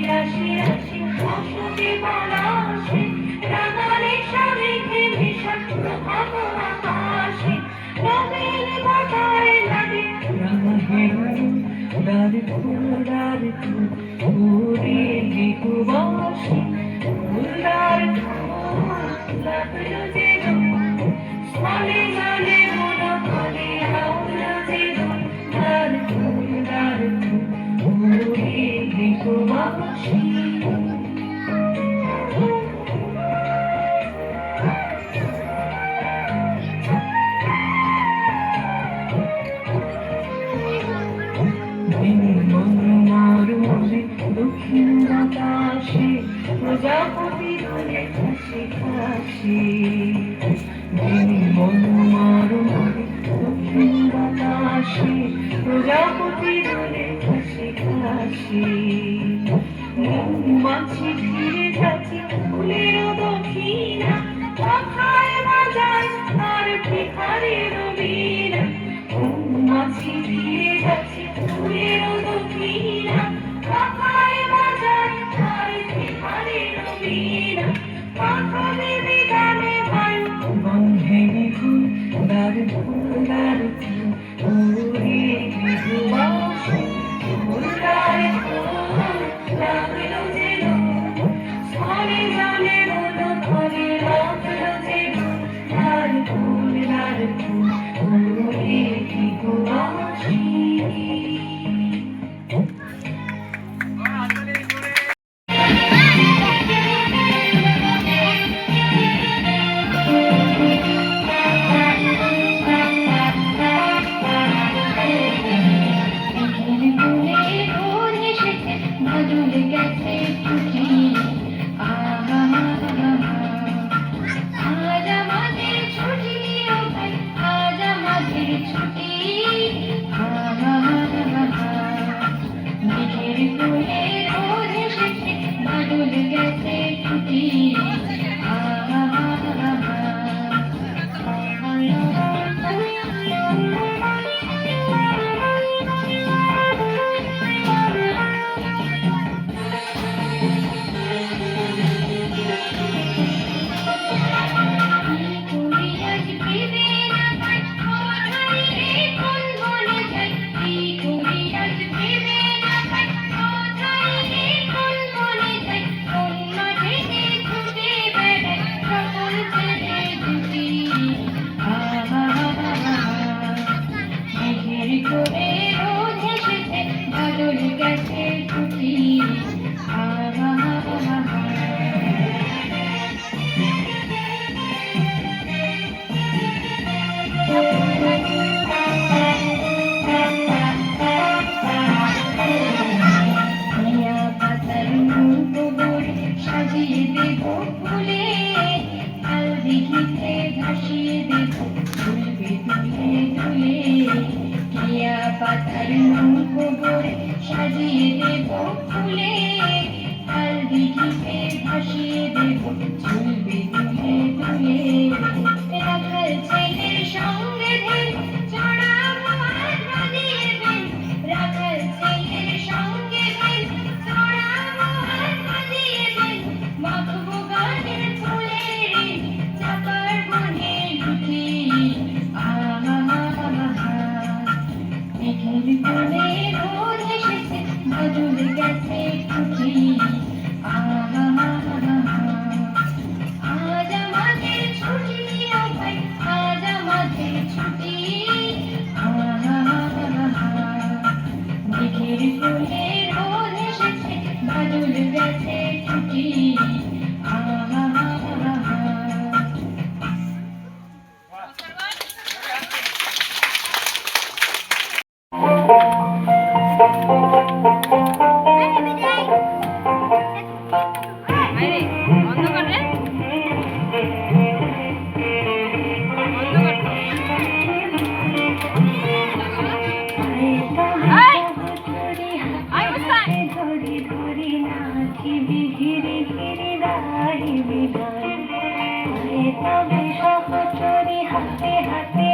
রাশি রাশি অশোকে পলাশে রাঙালে সাবেকে মেশা প্রভাত আকাশে রঙের বাটায় লাগে রাঙা হেরু ডাল ফুলদার ফুলে লিখবাসি ফুলদার লাগলো যে স্মলে জলে মন ফলে লাগলো যে ডাল ফুলদার ফুলে লিখবাসি দক্ষিণ বাতাসে প্রজাপতি দোলে হাসি হাসি মনোমার মরে দক্ষিণ বাতাসে প্রজাপতি দোলে হাসি হাসি মৌমাছি ফিরে যাচ্ছে ফুলের দক্ষিণা পাখায় বাজায় আর ভিখারির বীণা মৌমাছি ফিরে যাচ্ছে ফুলের দক্ষিণা পাখায় বাজায় আর ভিখারির বীণা পাখা দেবে গানে বায়ু গন্ধে ফুল দার ফুল দার ফুল ওরে বিধুবাসী ফুল দার ফুল লাগলো যে স্মলে জলে মন ফলে লাগলো যে দার ফুল ওরে বিধুবাসী পাতার মুখোবর সাজিয়ে দেব ফুলে কাল দিঘিতে ভাসিয়ে দেব চলবে দুলে দুলে রাখাল ছেলের সঙ্গে ধেন চড়াবো আর বাঁধিয়ে দেন রাখাল ছেলের সঙ্গে ধেন চড়াবো আর বাঁধিয়ে দেন মাখবো গানের ফুলের চাপার বনে লুটি মেঘের কোলে রোদ এসেছে বাদল গেছে টুটি আজ আমাদের ছুটি ভাই আজ আমাদের ছুটি মেঘের কোলে রোদ এসেছে বাদল গেছে টুটি ঘিরে ঘিরে রাহি বিদায় তবে সহচরী হাতে হাতে